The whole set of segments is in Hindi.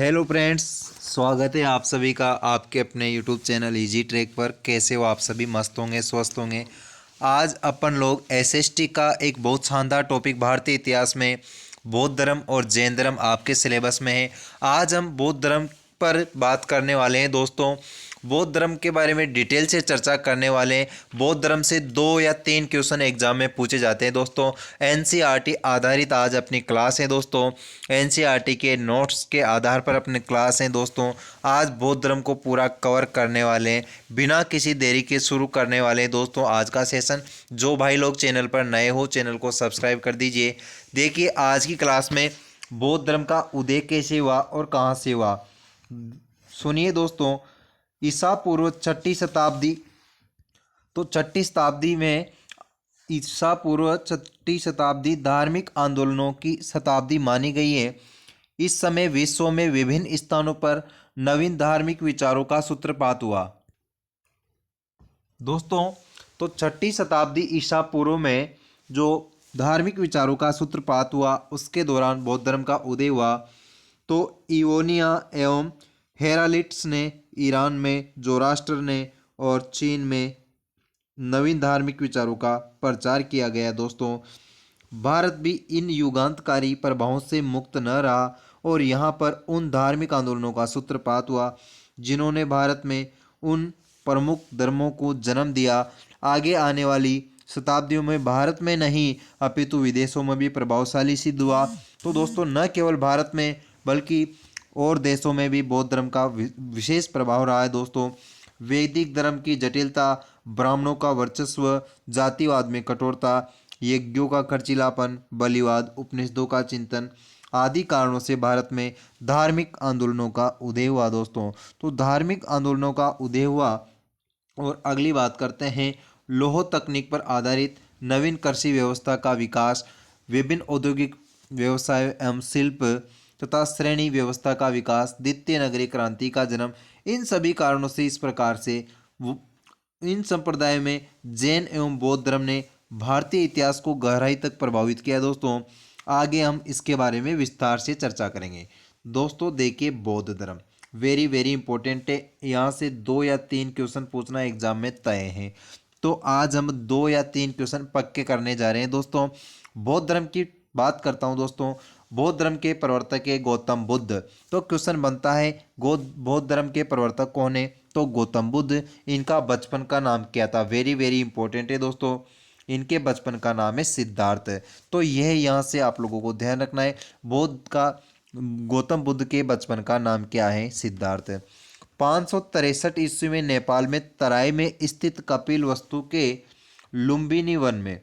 हेलो फ्रेंड्स, स्वागत है आप सभी का आपके अपने यूट्यूब चैनल इजी ट्रैक पर। कैसे हो आप सभी? मस्त होंगे, स्वस्थ होंगे। आज अपन लोग एसएसटी का एक बहुत शानदार टॉपिक भारतीय इतिहास में बौद्ध धर्म और जैन धर्म आपके सिलेबस में है। आज हम बौद्ध धर्म पर बात करने वाले हैं दोस्तों। बौद्ध धर्म के बारे में डिटेल से चर्चा करने वाले हैं। बौद्ध धर्म से 2 या 3 क्वेश्चन एग्जाम में पूछे जाते हैं दोस्तों। एनसीईआरटी आधारित आज अपनी क्लास है दोस्तों। एनसीईआरटी के नोट्स के आधार पर अपनी क्लास है दोस्तों। आज बौद्ध धर्म को पूरा कवर करने वाले हैं, बिना किसी देरी के शुरू करने वाले हैं दोस्तों आज का सेशन। जो भाई लोग चैनल पर नए हो, चैनल को सब्सक्राइब कर दीजिए। देखिए आज की क्लास में बौद्ध धर्म का उदय कैसे हुआ और कहाँ से हुआ, सुनिए दोस्तों। ईसा पूर्व छठी शताब्दी, तो छठी शताब्दी में ईसा पूर्व छठी शताब्दी धार्मिक आंदोलनों की शताब्दी मानी गई है। इस समय विश्व में विभिन्न स्थानों पर नवीन धार्मिक विचारों का सूत्रपात हुआ दोस्तों। तो छठी शताब्दी ईसा पूर्व में जो धार्मिक विचारों का सूत्रपात हुआ, उसके दौरान बौद्ध धर्म का उदय हुआ। तो इवोनिया एवं हेरालिट्स ने ईरान में, जोराष्ट्र ने और चीन में नवीन धार्मिक विचारों का प्रचार किया गया दोस्तों। भारत भी इन युगांतकारी प्रभावों से मुक्त न रहा और यहाँ पर उन धार्मिक आंदोलनों का सूत्रपात हुआ जिन्होंने भारत में उन प्रमुख धर्मों को जन्म दिया। आगे आने वाली शताब्दियों में भारत में नहीं अपितु विदेशों में भी प्रभावशाली सिद्ध हुआ। तो दोस्तों न केवल भारत में बल्कि और देशों में भी बौद्ध धर्म का विशेष प्रभाव रहा है दोस्तों। वैदिक धर्म की जटिलता, ब्राह्मणों का वर्चस्व, जातिवाद में कठोरता, यज्ञों का खर्चीलापन, बलिवाद, उपनिषदों का चिंतन आदि कारणों से भारत में धार्मिक आंदोलनों का उदय हुआ दोस्तों। तो धार्मिक आंदोलनों का उदय हुआ। और अगली बात करते हैं लौह तकनीक पर आधारित नवीन कृषि व्यवस्था का विकास, विभिन्न औद्योगिक व्यवसाय एवं शिल्प तथा श्रेणी व्यवस्था का विकास, द्वितीय नगरीय क्रांति का जन्म। इन सभी कारणों से इस प्रकार से इन संप्रदाय में जैन एवं बौद्ध धर्म ने भारतीय इतिहास को गहराई तक प्रभावित किया दोस्तों। आगे हम इसके बारे में विस्तार से चर्चा करेंगे दोस्तों। देखिए बौद्ध धर्म वेरी वेरी इंपॉर्टेंट है। यहाँ से 2 या 3 क्वेश्चन पूछना एग्जाम में तय है। तो आज हम 2 या 3 क्वेश्चन पक्के करने जा रहे हैं दोस्तों। बौद्ध धर्म की बात करता हूँ दोस्तों। बौद्ध धर्म के प्रवर्तक है गौतम बुद्ध। तो क्वेश्चन बनता है बौद्ध धर्म के प्रवर्तक कौन है? तो गौतम बुद्ध। इनका बचपन का नाम क्या था? वेरी वेरी इंपॉर्टेंट है दोस्तों। इनके बचपन का नाम है सिद्धार्थ। तो यह यहाँ से आप लोगों को ध्यान रखना है। गौतम बुद्ध के बचपन का नाम क्या है? सिद्धार्थ। 563 ईस्वी में नेपाल में तराई में स्थित कपिल वस्तु के लुम्बिनी वन में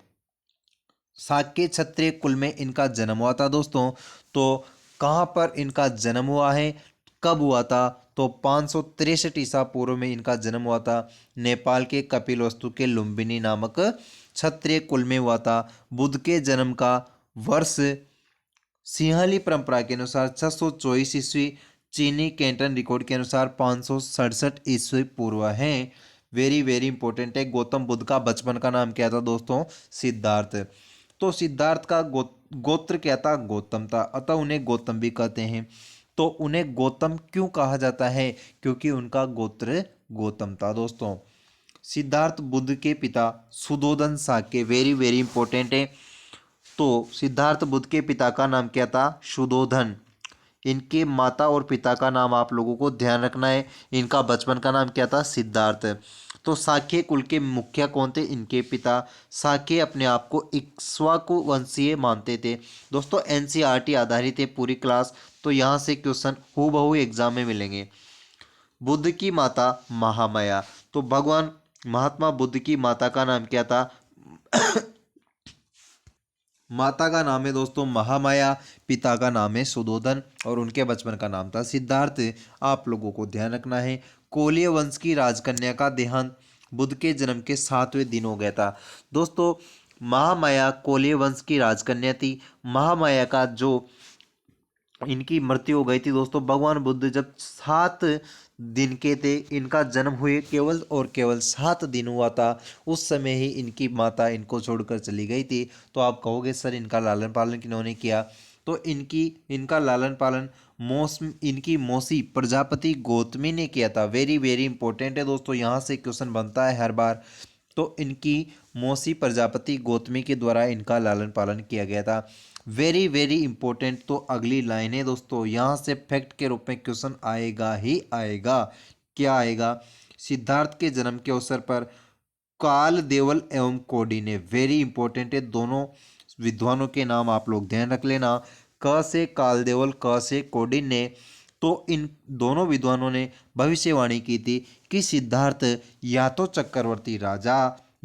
शाक्य क्षत्रिय कुल में इनका जन्म हुआ था दोस्तों। तो कहाँ पर इनका जन्म हुआ है, कब हुआ था? तो 563 ईसा पूर्व में इनका जन्म हुआ था। नेपाल के कपिल वस्तु के लुम्बिनी नामक क्षत्रिय कुल में हुआ था। बुद्ध के जन्म का वर्ष सिंहली परंपरा के अनुसार 624 ईस्वी, चीनी कैंटन रिकॉर्ड के अनुसार 567 ईस्वी पूर्व है। वेरी वेरी इंपॉर्टेंट है। गौतम बुद्ध का बचपन का नाम क्या था दोस्तों? सिद्धार्थ। तो सिद्धार्थ का गोत्र क्या था? गौतम था, अतः उन्हें गौतम भी कहते हैं। तो उन्हें गौतम क्यों कहा जाता है? क्योंकि उनका गोत्र गौतम था दोस्तों। सिद्धार्थ बुद्ध के पिता Suddhodan Shakya, very very important है। तो सिद्धार्थ बुद्ध के पिता का नाम क्या था? सुधोधन। इनके माता और पिता का नाम आप लोगों को ध्यान रखना है। इनका बचपन का नाम क्या था? सिद्धार्थ। तो शाक्य कुल के मुखिया कौन थे? इनके पिता। शाक्य अपने आप को इक्ष्वाकु वंशीय मानते थे दोस्तों। एनसीईआरटी आधारित है पूरी क्लास। तो यहाँ से क्वेश्चन हूबहू एग्जाम में मिलेंगे। बुद्ध की माता महामाया। तो भगवान महात्मा बुद्ध की माता का नाम क्या था? माता का नाम है दोस्तों महामाया, पिता का नाम है सुधोधन और उनके बचपन का नाम था सिद्धार्थ। आप लोगों को ध्यान रखना है। कोलिय वंश की राजकन्या का देहांत बुद्ध के जन्म के 7वें दिन हो गया था दोस्तों। महामाया कोलिय वंश की राजकन्या थी। महामाया का जो इनकी मृत्यु हो गई थी दोस्तों, भगवान बुद्ध जब 7 दिन के थे, इनका जन्म हुए केवल और केवल 7 दिन हुआ था, उस समय ही इनकी माता इनको छोड़कर चली गई थी। तो आप कहोगे सर इनका लालन पालन किन्होंने किया? तो इनका लालन पालन इनकी मौसी प्रजापति गौतमी ने किया था। वेरी वेरी इंपॉर्टेंट है दोस्तों, यहाँ से क्वेश्चन बनता है हर बार। तो इनकी मौसी प्रजापति गौतमी के द्वारा इनका लालन पालन किया गया था। Very very important. तो अगली लाइन है दोस्तों, यहाँ से फैक्ट के रूप में क्वेश्चन आएगा ही आएगा। क्या आएगा? सिद्धार्थ के जन्म के अवसर पर काल देवल एवं कौंडिन्य, वेरी इंपॉर्टेंट है। दोनों विद्वानों के नाम आप लोग ध्यान रख लेना, क से काल देवल, क से कौंडिन्य। तो इन दोनों विद्वानों ने भविष्यवाणी की थी कि सिद्धार्थ या तो चक्रवर्ती राजा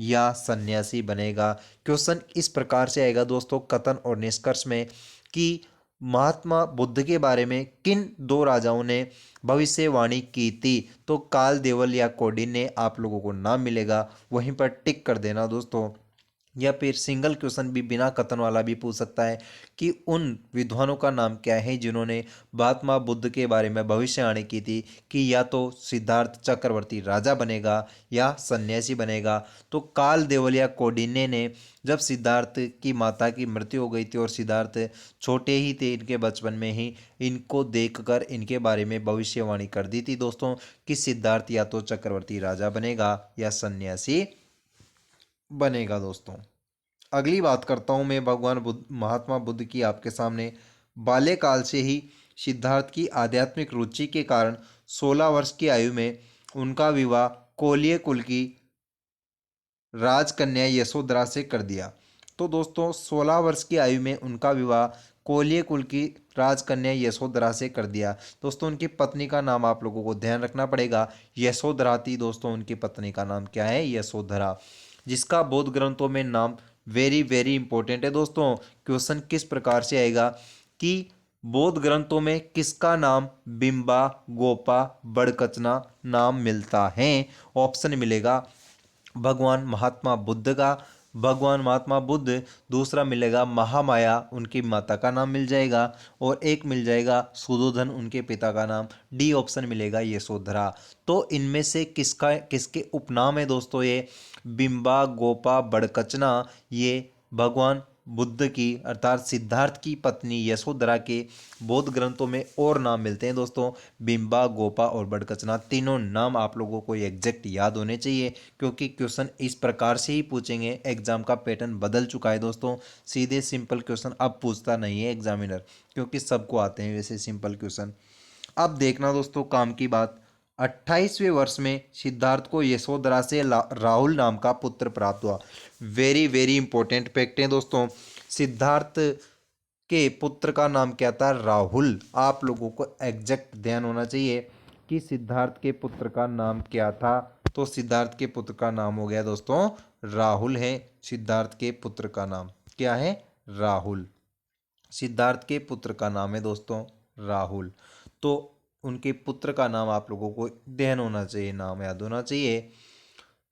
या सन्यासी बनेगा। क्वेश्चन इस प्रकार से आएगा दोस्तों कथन और निष्कर्ष में कि महात्मा बुद्ध के बारे में किन दो राजाओं ने भविष्यवाणी की थी। तो काल देवल या कौंडिन्य आप लोगों को नाम मिलेगा, वहीं पर टिक कर देना दोस्तों। या फिर सिंगल क्वेश्चन भी बिना कथन वाला भी पूछ सकता है कि उन विद्वानों का नाम क्या है जिन्होंने महात्मा बुद्ध के बारे में भविष्यवाणी की थी कि या तो सिद्धार्थ चक्रवर्ती राजा बनेगा या सन्यासी बनेगा। तो काल देवल या कौंडिन्य ने जब सिद्धार्थ की माता की मृत्यु हो गई थी और सिद्धार्थ छोटे ही थे, इनके बचपन में ही, इनको देखकर इनके बारे में भविष्यवाणी कर दी थी दोस्तों कि सिद्धार्थ या तो चक्रवर्ती राजा बनेगा या सन्यासी बनेगा दोस्तों। अगली बात करता हूँ मैं भगवान बुद्ध, महात्मा बुद्ध की आपके सामने। बाल्यकाल से ही सिद्धार्थ की आध्यात्मिक रुचि के कारण 16 वर्ष की आयु में उनका विवाह कोलीय कुल की राजकन्या यशोधरा से कर दिया। तो दोस्तों 16 वर्ष की आयु में उनका विवाह कोलीय कुल की राजकन्या यशोधरा से कर दिया। दोस्तों उनकी पत्नी का नाम आप लोगों को ध्यान रखना पड़ेगा, यशोधरा थी दोस्तों। उनकी पत्नी का नाम क्या है? यशोधरा, जिसका बौद्ध ग्रंथों में नाम वेरी वेरी इंपॉर्टेंट है दोस्तों। क्वेश्चन किस प्रकार से आएगा कि बौद्ध ग्रंथों में किसका नाम बिंबा गोपा बड़कचना नाम मिलता है? ऑप्शन मिलेगा भगवान महात्मा बुद्ध का, भगवान महात्मा बुद्ध, दूसरा मिलेगा महामाया उनकी माता का नाम मिल जाएगा, और एक मिल जाएगा सुदोधन उनके पिता का नाम। डी ऑप्शन मिलेगा यशोधरा। तो इनमें से किसके उपनाम है दोस्तों ये? बिंबा गोपा बड़कचना, ये भगवान बुद्ध की अर्थात सिद्धार्थ की पत्नी यशोधरा के बौद्ध ग्रंथों में और नाम मिलते हैं दोस्तों। बिंबा गोपा और बड़कचना, तीनों नाम आप लोगों को एग्जैक्ट याद होने चाहिए, क्योंकि क्वेश्चन इस प्रकार से ही पूछेंगे। एग्जाम का पैटर्न बदल चुका है दोस्तों, सीधे सिंपल क्वेश्चन अब पूछता नहीं है एग्जामिनर, क्योंकि सबको आते हैं वैसे सिंपल क्वेश्चन। अब देखना दोस्तों काम की बात, 28वें वर्ष में सिद्धार्थ को यशोधरा से राहुल नाम का पुत्र प्राप्त हुआ। वेरी वेरी इंपॉर्टेंट फैक्ट है दोस्तों। सिद्धार्थ के पुत्र का नाम क्या था? राहुल। आप लोगों को एग्जैक्ट ध्यान होना चाहिए कि सिद्धार्थ के पुत्र का नाम क्या था। तो सिद्धार्थ के पुत्र का नाम हो गया दोस्तों राहुल है। सिद्धार्थ के पुत्र का नाम क्या है? राहुल। सिद्धार्थ के पुत्र का नाम है दोस्तों राहुल। तो उनके पुत्र का नाम आप लोगों को ध्यान होना चाहिए, नाम याद होना चाहिए।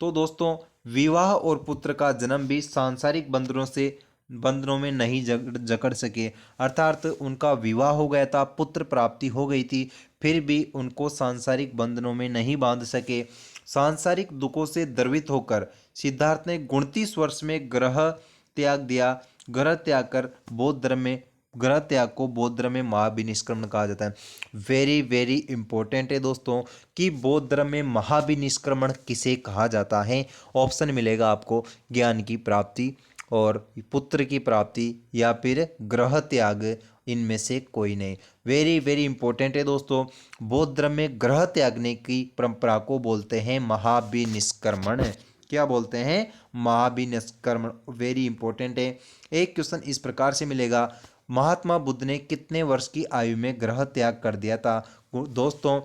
तो दोस्तों विवाह और पुत्र का जन्म भी सांसारिक बंधनों में नहीं जकड़ सके, अर्थात उनका विवाह हो गया था, पुत्र प्राप्ति हो गई थी, फिर भी उनको सांसारिक बंधनों में नहीं बांध सके। सांसारिक दुखों से द्रवित होकर सिद्धार्थ ने 29 वर्ष में गृह त्याग दिया। गृह त्याग कर बौद्ध धर्म में गृह त्याग को बौद्ध धर्म में महाभिनिष्क्रमण कहा जाता है। वेरी वेरी इंपॉर्टेंट है दोस्तों कि बौद्ध धर्म में महाभिनिष्क्रमण किसे कहा जाता है? ऑप्शन मिलेगा आपको ज्ञान की प्राप्ति और पुत्र की प्राप्ति या फिर गृह त्याग, इनमें से कोई नहीं। वेरी वेरी इंपॉर्टेंट है दोस्तों, बौद्ध धर्म में ग्रह त्यागने की परंपरा को बोलते हैं महाभिनिष्क्रमण। क्या बोलते हैं? महाभिनिष्क्रमण। वेरी इंपॉर्टेंट है। एक क्वेश्चन इस प्रकार से मिलेगा, महात्मा बुद्ध ने कितने वर्ष की आयु में ग्रह त्याग कर दिया था? दोस्तों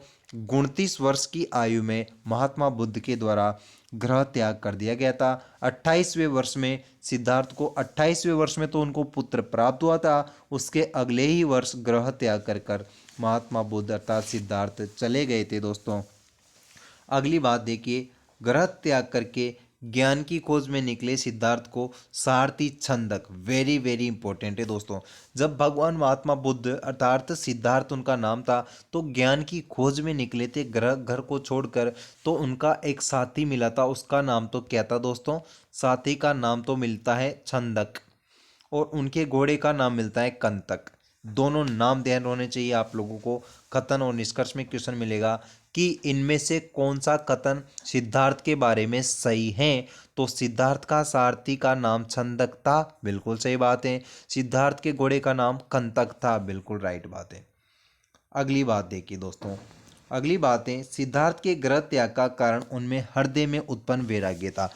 29 वर्ष की आयु में महात्मा बुद्ध के द्वारा ग्रह त्याग कर दिया गया था। 28वें वर्ष में सिद्धार्थ को 28वें वर्ष में तो उनको पुत्र प्राप्त हुआ था, उसके अगले ही वर्ष ग्रह त्याग कर महात्मा बुद्ध अर्थात सिद्धार्थ चले गए थे दोस्तों। अगली बात देखिए, ग्रह त्याग करके ज्ञान की खोज में निकले सिद्धार्थ को सारथी छंदक। वेरी वेरी इंपॉर्टेंट है दोस्तों। जब भगवान महात्मा बुद्ध अर्थात सिद्धार्थ उनका नाम था, तो ज्ञान की खोज में निकले थे घर को छोड़कर, तो उनका एक साथी मिला था, उसका नाम तो क्या था दोस्तों? साथी का नाम तो मिलता है छंदक, और उनके घोड़े का नाम मिलता है कंतक। दोनों नाम ध्यान होने चाहिए आप लोगों को। कथन और निष्कर्ष में क्वेश्चन मिलेगा कि इनमें से कौन सा कथन सिद्धार्थ के बारे में सही है। तो सिद्धार्थ का सारथी का नाम छंदक था, बिल्कुल सही बात है। सिद्धार्थ के घोड़े का नाम कंतक था, बिल्कुल राइट बात है। अगली बात देखिए दोस्तों, अगली बात है सिद्धार्थ के गृह त्याग का कारण उनमें हृदय में उत्पन्न वैराग्य था।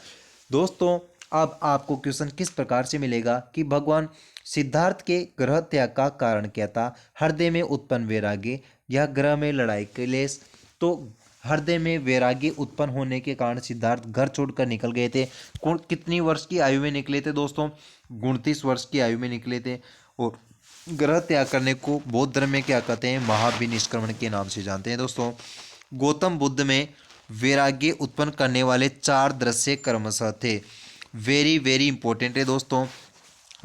दोस्तों अब आपको क्वेश्चन किस प्रकार से मिलेगा कि भगवान सिद्धार्थ के गृह त्याग का कारण क्या था। हृदय में उत्पन्न वैराग्य या ग्रह में लड़ाई क्लेश। तो हृदय में वैराग्य उत्पन्न होने के कारण सिद्धार्थ घर छोड़कर निकल गए थे। कौन कितनी वर्ष की आयु में निकले थे दोस्तों, 29 वर्ष की आयु में निकले थे। और ग्रह त्याग करने को बौद्ध धर्म में क्या कहते हैं, महाविनिष्क्रमण के नाम से जानते हैं दोस्तों। गौतम बुद्ध में वैराग्य उत्पन्न करने वाले 4 दृश्य क्रमशः थे। वेरी वेरी इंपॉर्टेंट है दोस्तों।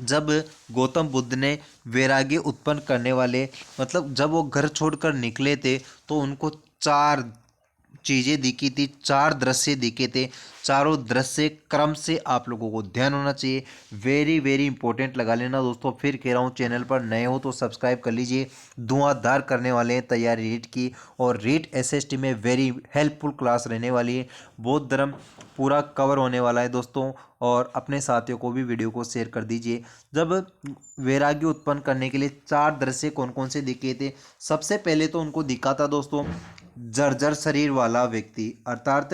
जब गौतम बुद्ध ने वैराग्य उत्पन्न करने वाले मतलब जब वो घर छोड़कर निकले थे तो उनको 4 चीज़ें दिखी थी, 4 दृश्य दिखे थे। चारों दृश्य क्रम से आप लोगों को ध्यान होना चाहिए। वेरी वेरी इंपॉर्टेंट लगा लेना दोस्तों। फिर कह रहा हूँ चैनल पर नए हो तो सब्सक्राइब कर लीजिए। धुआंधार करने वाले हैं तैयारी रीट की, और रीट एसएसटी में वेरी हेल्पफुल क्लास रहने वाली है। बौद्ध धर्म पूरा कवर होने वाला है दोस्तों, और अपने साथियों को भी वीडियो को शेयर कर दीजिए। जब वैराग्य उत्पन्न करने के लिए 4 दृश्य कौन कौन से दिखे थे, सबसे पहले तो उनको दिखा था दोस्तों जर्जर शरीर वाला व्यक्ति, अर्थात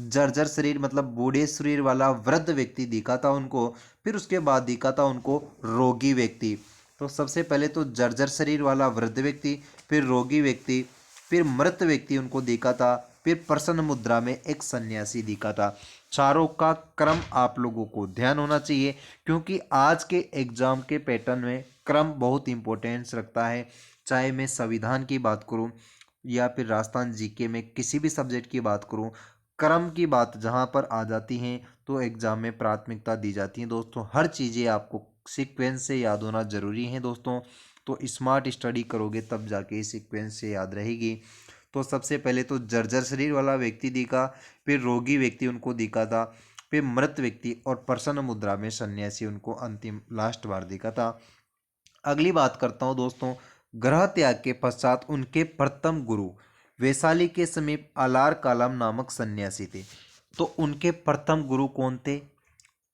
जर्जर शरीर मतलब बूढ़े शरीर वाला वृद्ध व्यक्ति दिखा था उनको। फिर उसके बाद दिखा था उनको रोगी व्यक्ति। तो सबसे पहले तो जर्जर शरीर वाला वृद्ध व्यक्ति, फिर रोगी व्यक्ति, फिर मृत व्यक्ति उनको दिखा था, फिर प्रसन्न मुद्रा में एक सन्यासी दिखा था। चारों का क्रम आप लोगों को ध्यान होना चाहिए, क्योंकि आज के एग्जाम के पैटर्न में क्रम बहुत इंपॉर्टेंस रखता है। चाहे मैं संविधान की बात करूं या फिर राजस्थान जीके में किसी भी सब्जेक्ट की बात करूं, क्रम की बात जहां पर आ जाती है तो एग्जाम में प्राथमिकता दी जाती है दोस्तों। हर चीज़ें आपको सीक्वेंस से याद होना जरूरी है दोस्तों। तो स्मार्ट स्टडी करोगे तब जाके सीक्वेंस से याद रहेगी। तो सबसे पहले तो जर्जर शरीर वाला व्यक्ति दिखा, फिर रोगी व्यक्ति उनको दिखा था, फिर मृत व्यक्ति और प्रसन्न मुद्रा में सन्यासी उनको अंतिम लास्ट बार दिखा था। अगली बात करता हूँ दोस्तों, ग्रह त्याग के पश्चात उनके प्रथम गुरु वैशाली के समीप अलार कालम नामक सन्यासी थे। तो उनके प्रथम गुरु कौन थे,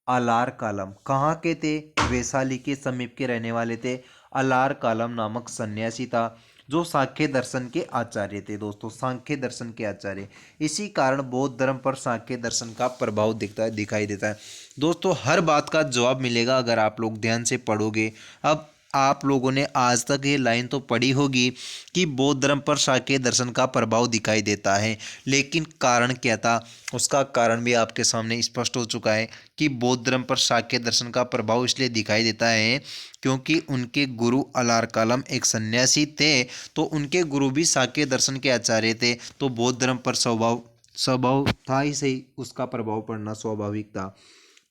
अलार कालम। कहाँ के थे, वैशाली के समीप के रहने वाले थे। अलार कालम नामक सन्यासी था जो सांख्य दर्शन के आचार्य थे दोस्तों, सांख्य दर्शन के आचार्य। इसी कारण बौद्ध धर्म पर सांख्य दर्शन का प्रभाव दिखाई देता है दोस्तों। हर बात का जवाब मिलेगा अगर आप लोग ध्यान से पढ़ोगे। अब आप लोगों ने आज तक ये लाइन तो पढ़ी होगी कि बौद्ध धर्म पर सांख्य दर्शन का प्रभाव दिखाई देता है, लेकिन कारण क्या था, उसका कारण भी आपके सामने स्पष्ट हो चुका है कि बौद्ध धर्म पर सांख्य दर्शन का प्रभाव इसलिए दिखाई देता है क्योंकि उनके गुरु अलार कालम एक सन्यासी थे। तो उनके गुरु भी सांख्य दर्शन के आचार्य थे, तो बौद्ध धर्म पर स्वभाव था ही सही, उसका प्रभाव पड़ना स्वाभाविक था।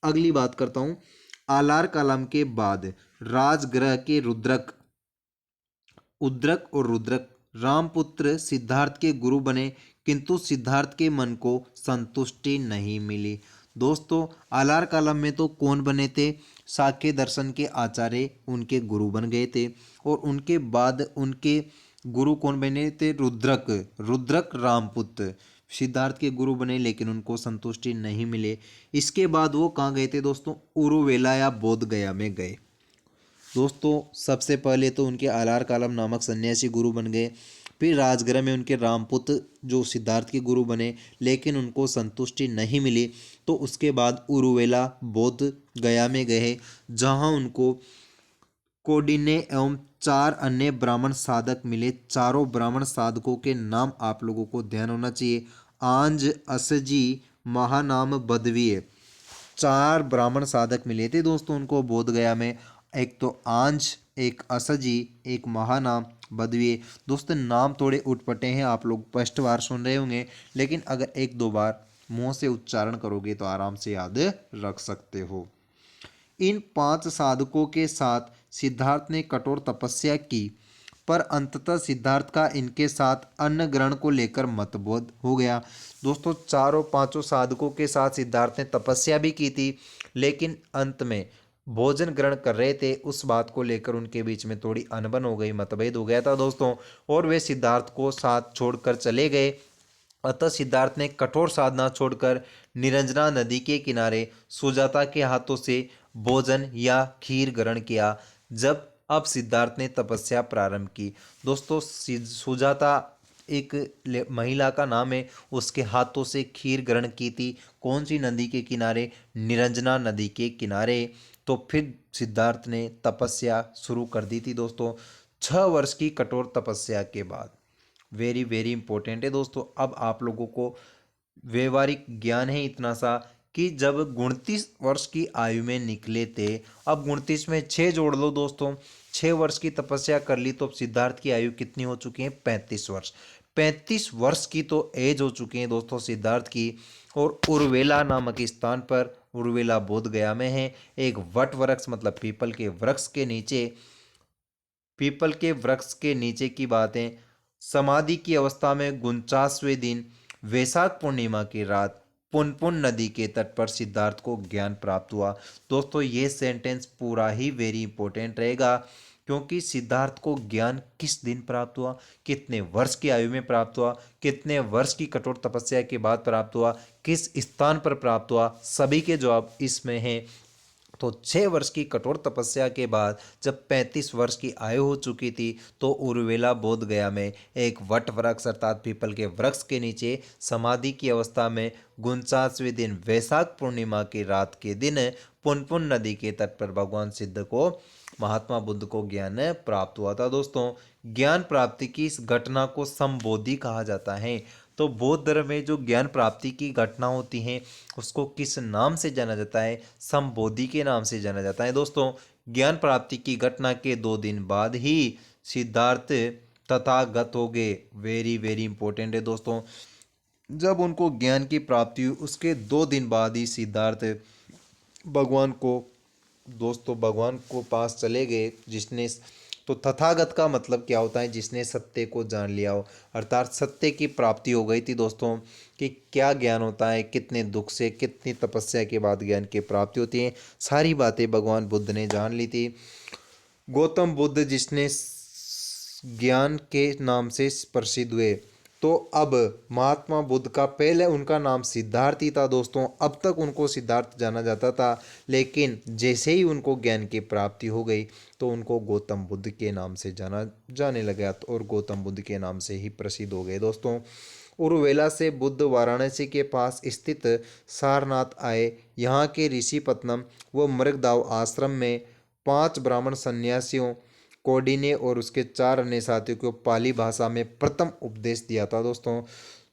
अगली बात करता हूँ, अलार कालम के बाद राजगृह के उद्रक और रुद्रक रामपुत्र सिद्धार्थ के गुरु बने, किंतु सिद्धार्थ के मन को संतुष्टि नहीं मिली। दोस्तों अलार कालम में तो कौन बने थे, सांख्य दर्शन के आचार्य उनके गुरु बन गए थे। और उनके बाद उनके गुरु कौन बने थे, रुद्रक रामपुत्र सिद्धार्थ के गुरु बने, लेकिन उनको संतुष्टि नहीं मिले। इसके बाद वो कहाँ गए थे दोस्तों, उरुवेला या बोध गया में गए। दोस्तों सबसे पहले तो उनके अलार कालम नामक सन्यासी गुरु बन गए, फिर राजगृह में उनके रामपुत्र जो सिद्धार्थ के गुरु बने, लेकिन उनको संतुष्टि नहीं मिली। तो उसके बाद उरुवेला बोध गया में गए, जहां उनको कौंडिन्य एवं 4 अन्य ब्राह्मण साधक मिले। चारों ब्राह्मण साधकों के नाम आप लोगों को ध्यान होना चाहिए, आंज, असजी, महानाम, बदवीय। 4 ब्राह्मण साधक मिले थे दोस्तों उनको बोध गया में, एक तो आंज, एक असजी, एक महानाम, बदवीय। दोस्तों नाम थोड़े उटपटे हैं, आप लोग फर्स्ट बार सुन रहे होंगे, लेकिन अगर 1-2 बार मुंह से उच्चारण करोगे तो आराम से याद रख सकते हो। इन 5 साधकों के साथ सिद्धार्थ ने कठोर तपस्या की, पर अंततः सिद्धार्थ का इनके साथ अन्न ग्रहण को लेकर मतभेद हो गया। दोस्तों 4 5 साधकों के साथ सिद्धार्थ ने तपस्या भी की थी, लेकिन अंत में भोजन ग्रहण कर रहे थे, उस बात को लेकर उनके बीच में थोड़ी अनबन हो गई, मतभेद हो गया था दोस्तों, और वे सिद्धार्थ को साथ छोड़कर चले गए। अतः सिद्धार्थ ने कठोर साधना छोड़कर निरंजना नदी के किनारे सुजाता के हाथों से भोजन या खीर ग्रहण किया। जब अब सिद्धार्थ ने तपस्या प्रारंभ की। दोस्तों, सुजाता एक महिला का नाम है, उसके हाथों से खीर ग्रहण की थी। कौन सी नदी के किनारे? निरंजना नदी के किनारे। तो फिर सिद्धार्थ ने तपस्या शुरू कर दी थी दोस्तों, 6 वर्ष की कठोर तपस्या के बाद। वेरी वेरी इंपॉर्टेंट है दोस्तों। अब आप लोगों को व्यवहारिक ज्ञान है इतना सा कि जब 29 वर्ष की आयु में निकले थे, अब 29 में 6 जोड़ लो दोस्तों, 6 वर्ष की तपस्या कर ली, तो अब सिद्धार्थ की आयु कितनी हो चुकी है? 35 वर्ष। 35 वर्ष की तो एज हो चुकी है दोस्तों सिद्धार्थ की। और उर्वेला नामक स्थान पर, उर्वेला बोध गया में है, एक वट वृक्ष मतलब पीपल के वृक्ष के नीचे, पीपल के वृक्ष के नीचे की बातें, समाधि की अवस्था में 49वें दिन वैशाख पूर्णिमा की रात पुनपुन नदी के तट पर सिद्धार्थ को ज्ञान प्राप्त हुआ। दोस्तों, ये सेंटेंस पूरा ही वेरी इंपॉर्टेंट रहेगा, क्योंकि सिद्धार्थ को ज्ञान किस दिन प्राप्त हुआ, कितने वर्ष की आयु में प्राप्त हुआ, कितने वर्ष की कठोर तपस्या के बाद प्राप्त हुआ, किस स्थान पर प्राप्त हुआ, सभी के जवाब इसमें हैं। तो 6 वर्ष की कठोर तपस्या के बाद जब 35 वर्ष की आयु हो चुकी थी, तो उर्वेला बोध गया में एक वट वृक्ष अर्थात पीपल के वृक्ष के नीचे समाधि की अवस्था में 49वें दिन वैशाख पूर्णिमा की रात के दिन पुनपुन नदी के तट पर भगवान सिद्ध को, महात्मा बुद्ध को ज्ञान प्राप्त हुआ था दोस्तों। ज्ञान प्राप्ति की इस घटना को संबोधि कहा जाता है। तो बौद्ध धर्म में जो ज्ञान प्राप्ति की घटना होती है, उसको किस नाम से जाना जाता है? संबोधि के नाम से जाना जाता है दोस्तों। ज्ञान प्राप्ति की घटना के 2 दिन बाद ही सिद्धार्थ तथागत हो गए। वेरी वेरी इंपॉर्टेंट है दोस्तों। जब उनको ज्ञान की प्राप्ति हुई, उसके 2 दिन बाद ही सिद्धार्थ भगवान को, दोस्तों भगवान को पास चले गए, जिसने, तो तथागत का मतलब क्या होता है? जिसने सत्य को जान लिया हो, अर्थात सत्य की प्राप्ति हो गई थी दोस्तों। कि क्या ज्ञान होता है, कितने दुख से, कितनी तपस्या के बाद ज्ञान की प्राप्ति होती है, सारी बातें भगवान बुद्ध ने जान ली थी। गौतम बुद्ध जिसने ज्ञान के नाम से प्रसिद्ध हुए, तो अब महात्मा बुद्ध का पहले उनका नाम सिद्धार्थ ही था दोस्तों। अब तक उनको सिद्धार्थ जाना जाता था, लेकिन जैसे ही उनको ज्ञान की प्राप्ति हो गई, तो उनको गौतम बुद्ध के नाम से जाना जाने लगा, और गौतम बुद्ध के नाम से ही प्रसिद्ध हो गए दोस्तों। उर्वेला से बुद्ध वाराणसी के पास स्थित सारनाथ आए। यहाँ के ऋषिपत्नम व मृगदाव आश्रम में 5 ब्राह्मण सन्यासियों, कोडिने और उसके 4 अन्य साथियों को पाली भाषा में प्रथम उपदेश दिया था दोस्तों।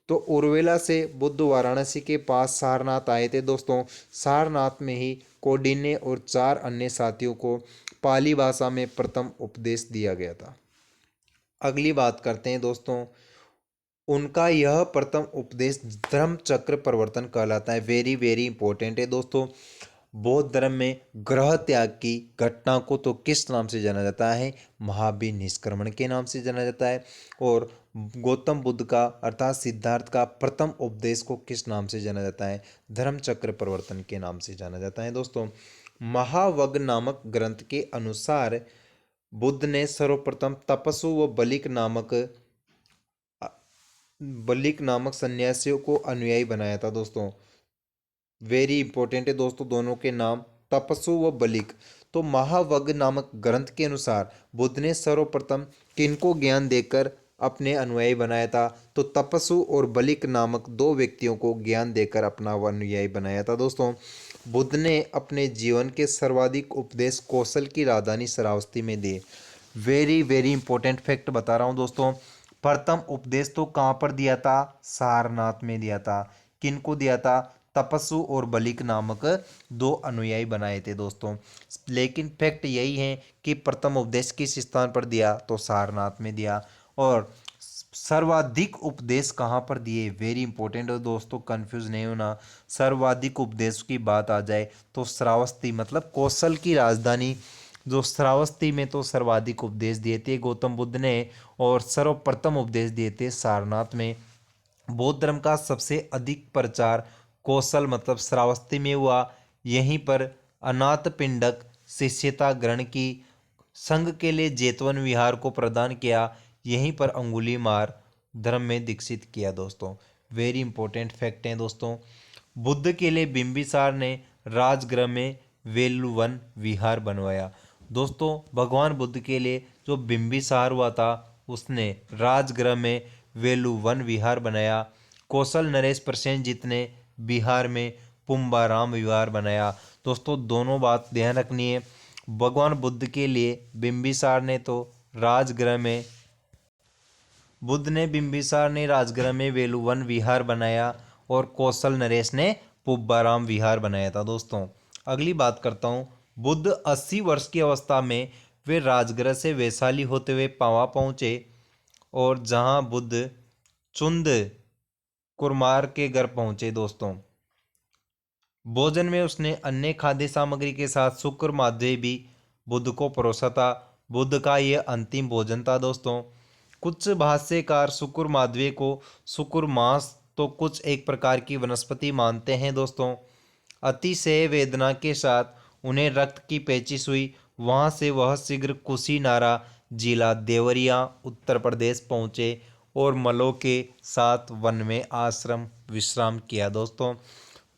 तो उर्वेला से बुद्ध वाराणसी के पास सारनाथ आए थे दोस्तों। सारनाथ में ही कोडिने और 4 अन्य साथियों को पाली भाषा में प्रथम उपदेश दिया गया था। अगली बात करते हैं दोस्तों, उनका यह प्रथम उपदेश धर्म चक्र प्रवर्तन कहलाता है। वेरी वेरी इंपॉर्टेंट है दोस्तों। बौद्ध धर्म में ग्रह त्याग की घटना को तो किस नाम से जाना जाता है? महावीर निष्क्रमण के नाम से जाना जाता है। और गौतम बुद्ध का अर्थात सिद्धार्थ का प्रथम उपदेश को किस नाम से जाना जाता है? धर्म चक्र प्रवर्तन के नाम से जाना जाता है दोस्तों। महावग नामक ग्रंथ के अनुसार बुद्ध ने सर्वप्रथम तपस्सु व बलिक नामक सन्यासियों को अनुयायी बनाया था दोस्तों। वेरी इंपॉर्टेंट है दोस्तों, दोनों के नाम तपस्सु व बलिक। तो महावग नामक ग्रंथ के अनुसार बुद्ध ने सर्वप्रथम किनको ज्ञान देकर अपने अनुयायी बनाया था? तो तपस्सु और बलिक नामक 2 व्यक्तियों को ज्ञान देकर अपना अनुयायी बनाया था दोस्तों। बुद्ध ने अपने जीवन के सर्वाधिक उपदेश कौशल की राजधानी श्रावस्ती में दिए। वेरी वेरी इंपॉर्टेंट फैक्ट बता रहा हूँ दोस्तों। प्रथम उपदेश तो कहाँ पर दिया था? सारनाथ में दिया था। किनको दिया था? तपस्सु और बलिक नामक 2 अनुयायी बनाए थे दोस्तों। लेकिन फैक्ट यही है कि प्रथम उपदेश किस स्थान पर दिया? तो सारनाथ में दिया। और सर्वाधिक उपदेश कहाँ पर दिए? वेरी इंपॉर्टेंट है दोस्तों, कंफ्यूज नहीं होना। सर्वाधिक उपदेश की बात आ जाए तो श्रावस्ती मतलब कौशल की राजधानी जो श्रावस्ती में तो सर्वाधिक उपदेश दिए थे गौतम बुद्ध ने, और सर्वप्रथम उपदेश दिए थे सारनाथ में। बौद्ध धर्म का सबसे अधिक प्रचार कौशल मतलब श्रावस्ती में हुआ। यहीं पर अनाथ पिंडक शिष्यता ग्रहण की, संघ के लिए जेतवन विहार को प्रदान किया, यहीं पर अंगुलीमाल धर्म में दीक्षित किया। दोस्तों वेरी इंपॉर्टेंट फैक्ट हैं दोस्तों। बुद्ध के लिए बिंबिसार ने राजगृह में वेलुवन विहार बनवाया। दोस्तों भगवान बुद्ध के लिए जो बिंबिसार हुआ था उसने राजगृह में वेलुवन विहार बनाया। कौशल नरेश प्रसेनजीत ने बिहार में पुम्बाराम विहार बनाया। दोस्तों दोनों बात ध्यान रखनी है। भगवान बुद्ध के लिए बिंबिसार ने तो राजगृह में बिंबिसार ने राजगृह में वेलुवन विहार बनाया और कौशल नरेश ने पुब्बाराम विहार बनाया था। दोस्तों अगली बात करता हूँ। बुद्ध 80 वर्ष की अवस्था में वे राजगृह से वैशाली होते हुए पावा पहुँचे और जहाँ बुद्ध चुंद कुरमार के घर पहुँचे। दोस्तों भोजन में उसने अन्य खाद्य सामग्री के साथ शुक्र माध्य भी बुद्ध को परोसा था। बुद्ध का यह अंतिम भोजन था। दोस्तों कुछ भाष्यकार शुक्र माध्य को शुक्र मांस तो कुछ एक प्रकार की वनस्पति मानते हैं। दोस्तों अतिशय वेदना के साथ उन्हें रक्त की पेचिश हुई। वहां से वह शीघ्र कुशीनारा जिला देवरिया उत्तर प्रदेश पहुंचे और मलों के साथ वन में आश्रम विश्राम किया। दोस्तों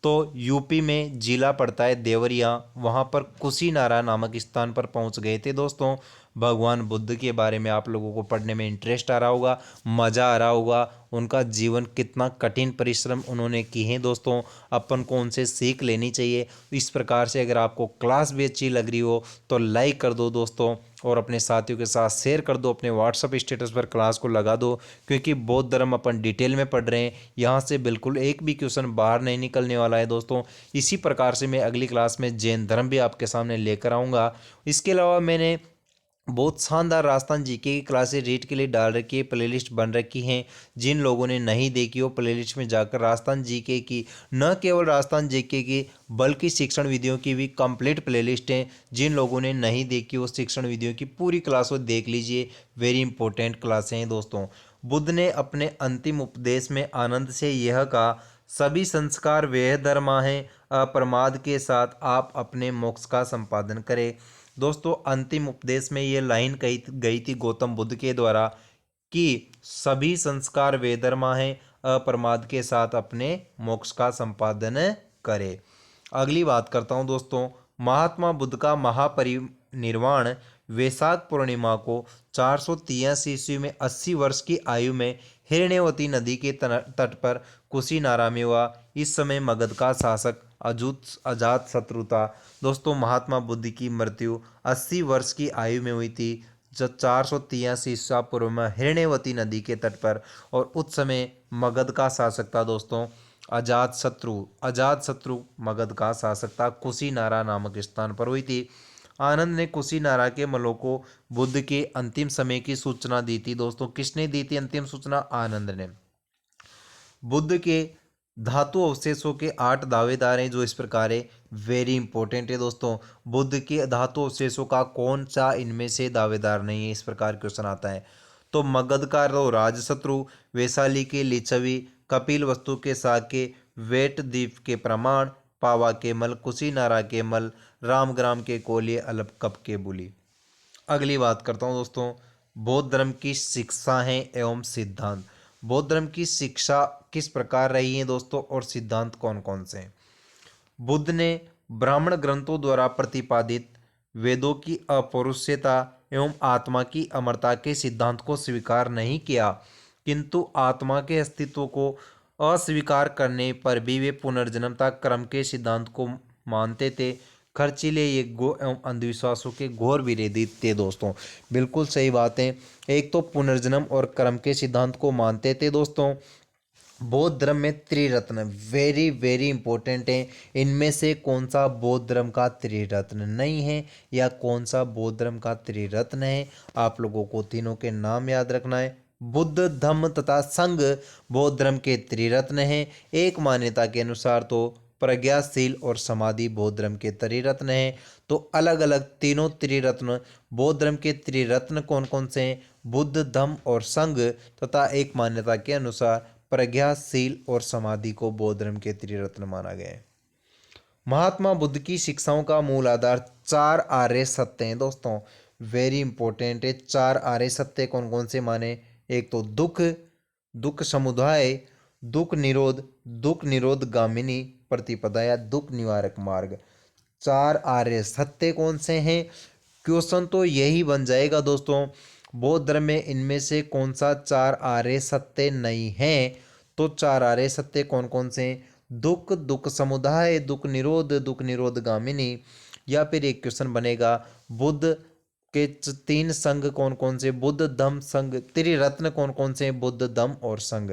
तो यूपी में जिला पड़ता है देवरिया, वहाँ पर कुशीनारा नामक स्थान पर पहुँच गए थे। दोस्तों भगवान बुद्ध के बारे में आप लोगों को पढ़ने में इंटरेस्ट आ रहा होगा, मज़ा आ रहा होगा। उनका जीवन कितना कठिन परिश्रम उन्होंने किए हैं। दोस्तों अपन को उनसे सीख लेनी चाहिए। इस प्रकार से अगर आपको क्लास भी अच्छी लग रही हो तो लाइक कर दो दोस्तों, और अपने साथियों के साथ शेयर कर दो, अपने व्हाट्सअप स्टेटस पर क्लास को लगा दो, क्योंकि बौद्ध धर्म अपन डिटेल में पढ़ रहे हैं। यहाँ से बिल्कुल एक भी क्वेश्चन बाहर नहीं निकलने वाला है। दोस्तों इसी प्रकार से मैं अगली क्लास में जैन धर्म भी आपके सामने लेकर आऊँगा। इसके अलावा मैंने बहुत शानदार राजस्थान जीके की क्लासेस रीड के लिए डाल रखी है, प्लेलिस्ट बन रखी हैं। जिन लोगों ने नहीं देखी हो प्लेलिस्ट में जाकर राजस्थान जीके की, न केवल राजस्थान जीके की बल्कि शिक्षण विधियों की भी कंप्लीट प्लेलिस्ट हैं। जिन लोगों ने नहीं देखी हो शिक्षण विधियों की पूरी क्लास को देख लीजिए, वेरी इंपॉर्टेंट क्लासें हैं। दोस्तों बुद्ध ने अपने अंतिम उपदेश में आनंद से यह कहा, सभी संस्कार वह धर्म हैं, अप्रमाद के साथ आप अपने मोक्ष का संपादन करें। दोस्तों अंतिम उपदेश में ये लाइन कही गई थी गौतम बुद्ध के द्वारा कि सभी संस्कार वेदर्मा हैं, अप्रमाद के साथ अपने मोक्ष का संपादन करें। अगली बात करता हूँ दोस्तों। महात्मा बुद्ध का महापरिनिर्वाण वैशाख पूर्णिमा को 483 ईस्वी में 80 वर्ष की आयु में हिरण्यवती नदी के तट पर कुशीनारा में हुआ। इस समय मगध का शासक अजात शत्रु था। दोस्तों महात्मा बुद्ध की मृत्यु 80 वर्ष की आयु में हुई थी, जब 483 ईसा पूर्व में हिरण्यवती नदी के तट पर, और उस समय मगध का शासक था। दोस्तों अजात शत्रु मगध का शासक था। कुशीनारा नामक स्थान पर हुई थी। आनंद ने कुशीनारा के मलों को बुद्ध के अंतिम समय की सूचना दी थी। दोस्तों किसने दी थी अंतिम सूचना? आनंद ने। बुद्ध के धातु अवशेषों के 8 दावेदार हैं जो इस प्रकार है, वेरी इंपॉर्टेंट है। दोस्तों बुद्ध के धातु अवशेषों का कौन सा इनमें से दावेदार नहीं है, इस प्रकार क्वेश्चन आता है। तो मगध का राजशत्रु, वैशाली के लिच्छवी, कपिल वस्तु के साके, वेट द्वीप के प्रमाण, पावा के मल, कुशीनारा के मल, रामग्राम के कोलिये, अलपकप के बुली। अगली बात करता हूँ दोस्तों, बौद्ध धर्म की शिक्षा है एवं सिद्धांत। बौद्ध धर्म की शिक्षा किस प्रकार रही है दोस्तों, और सिद्धांत कौन कौन से हैं? बुद्ध ने ब्राह्मण ग्रंथों द्वारा प्रतिपादित वेदों की अपौरुषेयता एवं आत्मा की अमरता के सिद्धांत को स्वीकार नहीं किया, किंतु आत्मा के अस्तित्व को अस्वीकार करने पर भी वे पुनर्जन्मता क्रम के सिद्धांत को मानते थे। खर्चीले ये गो एवं अंधविश्वासों के घोर विरोधी थे। दोस्तों बिल्कुल सही बात है। एक तो पुनर्जन्म और कर्म के सिद्धांत को मानते थे। दोस्तों बौद्ध धर्म में त्रिरत्न वेरी वेरी इंपॉर्टेंट है। इनमें से कौन सा बौद्ध धर्म का त्रिरत्न नहीं है, या कौन सा बौद्ध धर्म का त्रिरत्न है? आप लोगों को तीनों के नाम याद रखना है। बुद्ध धम्म तथा संघ बौद्ध धर्म के त्रिरत्न हैं। एक मान्यता के अनुसार तो प्रज्ञाशील और समाधि बौद्ध धर्म के त्रिरत्न हैं। तो अलग अलग तीनों त्रिरत्न बौद्ध धर्म के त्रिरत्न कौन कौन से हैं? बुद्ध धम्म और संघ, तथा एक मान्यता के अनुसार प्रज्ञाशील और समाधि को बौद्ध धर्म के त्रिरत्न माना गया है। महात्मा बुद्ध की शिक्षाओं का मूल आधार चार आर्य सत्य हैं दोस्तों। वेरी इंपॉर्टेंट है। चार आर्य सत्य कौन कौन से माने? एक तो दुख, दुख समुदाय, दुख निरोध गामिनी प्रतिपदा या दुख निवारक मार्ग। चार आर्य सत्य कौन से हैं? क्वेश्चन तो यही बन जाएगा दोस्तों, बौद्ध धर्म में इनमें से कौन सा चार आर्य सत्य नहीं है? तो चार आर्य सत्य कौन कौन से हैं? दुख, दुख समुदाय, दुख निरोध गामिनी। या फिर एक क्वेश्चन बनेगा, बुद्ध के तीन संघ कौन कौन से? बुद्ध धम्म संघ। त्रिरत्न कौन कौन से हैं? बुद्ध धम्म और संघ।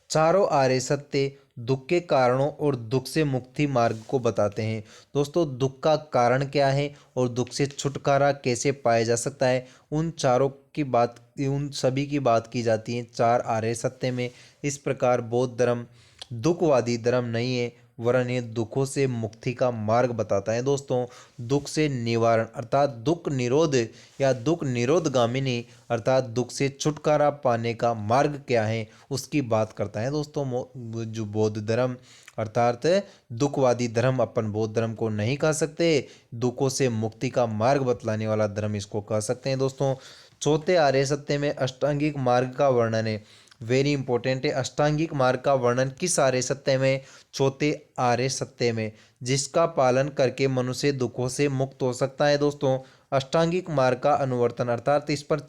चारों आर्य सत्य दुख के कारणों और दुख से मुक्ति मार्ग को बताते हैं। दोस्तों दुख का कारण क्या है और दुख से छुटकारा कैसे पाया जा सकता है, उन चारों की बात, उन सभी की बात की जाती है चार आर्य सत्य में। इस प्रकार बौद्ध धर्म दुखवादी धर्म नहीं है, वरन ये दुखों से मुक्ति का मार्ग बताता है दोस्तों। दुख से निवारण अर्थात दुख निरोध या दुख निरोधगामिनी अर्थात दुख से छुटकारा पाने का मार्ग क्या है उसकी बात करता है दोस्तों जो बौद्ध धर्म। अर्थात दुखवादी धर्म अपन बौद्ध धर्म को नहीं कह सकते, दुखों से मुक्ति का मार्ग बतलाने वाला धर्म इसको कह सकते हैं दोस्तों। चौथे आर्य सत्य में अष्टांगिक मार्ग का वर्णन है। वेरी इंपॉर्टेंट है। अष्टांगिक मार्ग का वर्णन किस आर्य सत्य में? चौथे आर्य सत्य में, जिसका पालन करके मनुष्य दुखों से मुक्त हो सकता है दोस्तों। अष्टांगिक मार्ग का अनुवर्तन अर्थात इस पर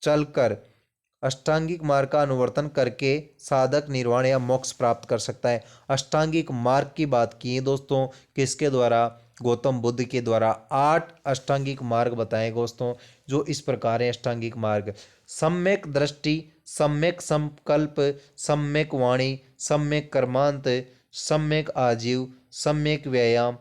चलकर अष्टांगिक मार्ग का अनुवर्तन करके साधक निर्वाण या मोक्ष प्राप्त कर सकता है। अष्टांगिक मार्ग की बात की है दोस्तों किसके द्वारा? गौतम बुद्ध के द्वारा 8 अष्टांगिक मार्ग बताए दोस्तों, जो इस प्रकार है। अष्टांगिक मार्ग सम्यक दृष्टि, सम्यक संकल्प, सम्यक वाणी, सम्यक कर्मांत, सम्यक आजीव, सम्यक व्यायाम,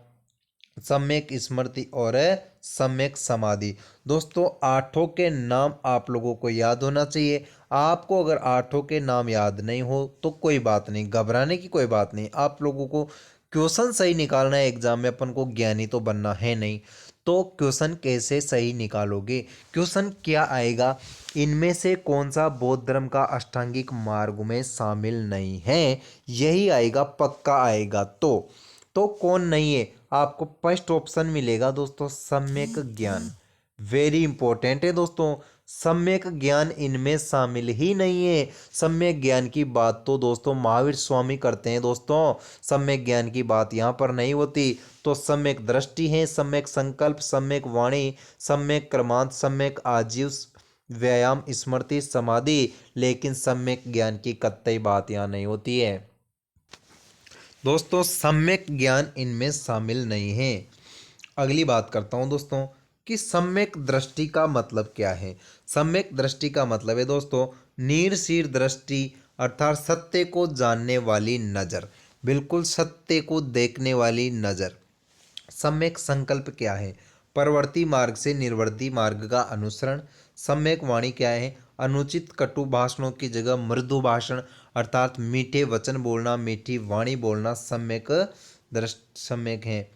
सम्यक स्मृति और सम्यक समाधि। दोस्तों आठों के नाम आप लोगों को याद होना चाहिए। आपको अगर आठों के नाम याद नहीं हो तो कोई बात नहीं, घबराने की कोई बात नहीं। आप लोगों को क्वेश्चन सही निकालना है एग्जाम में, अपन को ज्ञानी तो बनना है नहीं। तो क्वेश्चन कैसे सही निकालोगे? क्वेश्चन क्या आएगा, इनमें से कौन सा बौद्ध धर्म का अष्टांगिक मार्ग में शामिल नहीं है, यही आएगा, पक्का आएगा। तो कौन नहीं है? आपको फर्स्ट ऑप्शन मिलेगा दोस्तों, सम्यक ज्ञान। वेरी इंपॉर्टेंट है दोस्तों, सम्यक ज्ञान इनमें शामिल ही नहीं है। सम्यक ज्ञान की बात तो दोस्तों महावीर स्वामी करते हैं दोस्तों, सम्यक ज्ञान की बात यहाँ पर नहीं होती। तो सम्यक दृष्टि है, सम्यक संकल्प, सम्यक वाणी, सम्यक कर्मांत, सम्यक आजीव, व्यायाम, स्मृति, समाधि, लेकिन सम्यक ज्ञान की कतई बात यहाँ नहीं होती है दोस्तों। सम्यक ज्ञान इनमें शामिल नहीं है। अगली बात करता हूं दोस्तों कि सम्यक दृष्टि का मतलब क्या है। सम्यक दृष्टि का मतलब है दोस्तों निरसीर दृष्टि अर्थात सत्य को जानने वाली नज़र, बिल्कुल सत्य को देखने वाली नज़र। सम्यक संकल्प क्या है? परवर्ती मार्ग से निर्वर्ती मार्ग का अनुसरण। सम्यक वाणी क्या है? अनुचित कटु भाषणों की जगह मृदु भाषण अर्थात मीठे वचन बोलना, मीठी वाणी बोलना सम्यक है।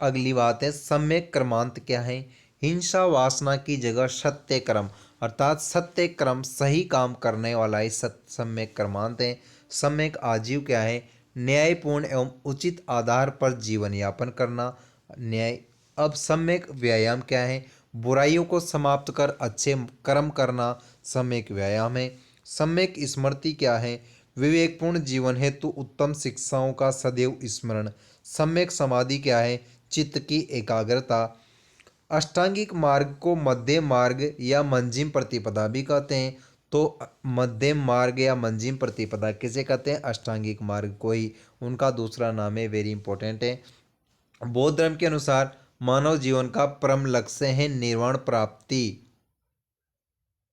अगली बात है सम्यक कर्मांत क्या है? हिंसा वासना की जगह सत्य कर्म अर्थात सत्य कर्म सही काम करने वाला ही सम्यक कर्मांत है। सम्यक आजीव क्या है? न्यायपूर्ण एवं उचित आधार पर जीवन यापन करना, न्याय। अब सम्यक व्यायाम क्या है? बुराइयों को समाप्त कर अच्छे कर्म करना सम्यक व्यायाम है। सम्यक स्मृति क्या है? विवेकपूर्ण जीवन हेतु उत्तम शिक्षाओं का सदैव स्मरण। सम्यक समाधि क्या है? चित्त की एकाग्रता। अष्टांगिक मार्ग को मध्यम मार्ग या मंजिम प्रतिपदा भी कहते हैं। तो मध्यम मार्ग या मंजिम प्रतिपदा किसे कहते हैं? अष्टांगिक मार्ग को ही, उनका दूसरा नाम है। वेरी इंपॉर्टेंट है। बौद्ध धर्म के अनुसार मानव जीवन का परम लक्ष्य है निर्वाण प्राप्ति,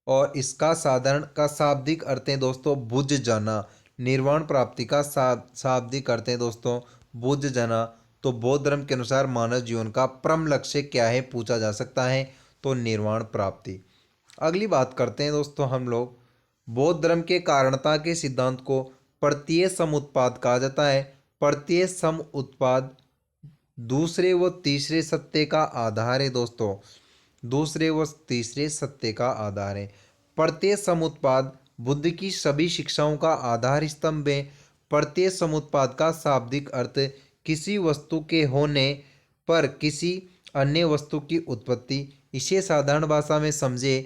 और इसका साधारण का शाब्दिक अर्थ है दोस्तों बुझ जाना। निर्वाण प्राप्ति का शाब्दिक अर्थ है दोस्तों बुझ जाना। तो बौद्ध धर्म के अनुसार मानव जीवन का परम लक्ष्य क्या है पूछा जा सकता है, तो निर्वाण प्राप्ति। अगली बात करते हैं दोस्तों हम लोग, बौद्ध धर्म के कारणता के सिद्धांत को प्रत्यय सम उत्पाद कहा जाता है। प्रत्यय सम उत्पाद दूसरे व तीसरे सत्य का आधार है दोस्तों, दूसरे व तीसरे सत्य का आधार है। प्रत्यय समुत्पाद बुद्ध की सभी शिक्षाओं का आधार स्तंभ है। प्रत्यय समुत्पाद का शाब्दिक अर्थ किसी वस्तु के होने पर किसी अन्य वस्तु की उत्पत्ति। इसे साधारण भाषा में समझे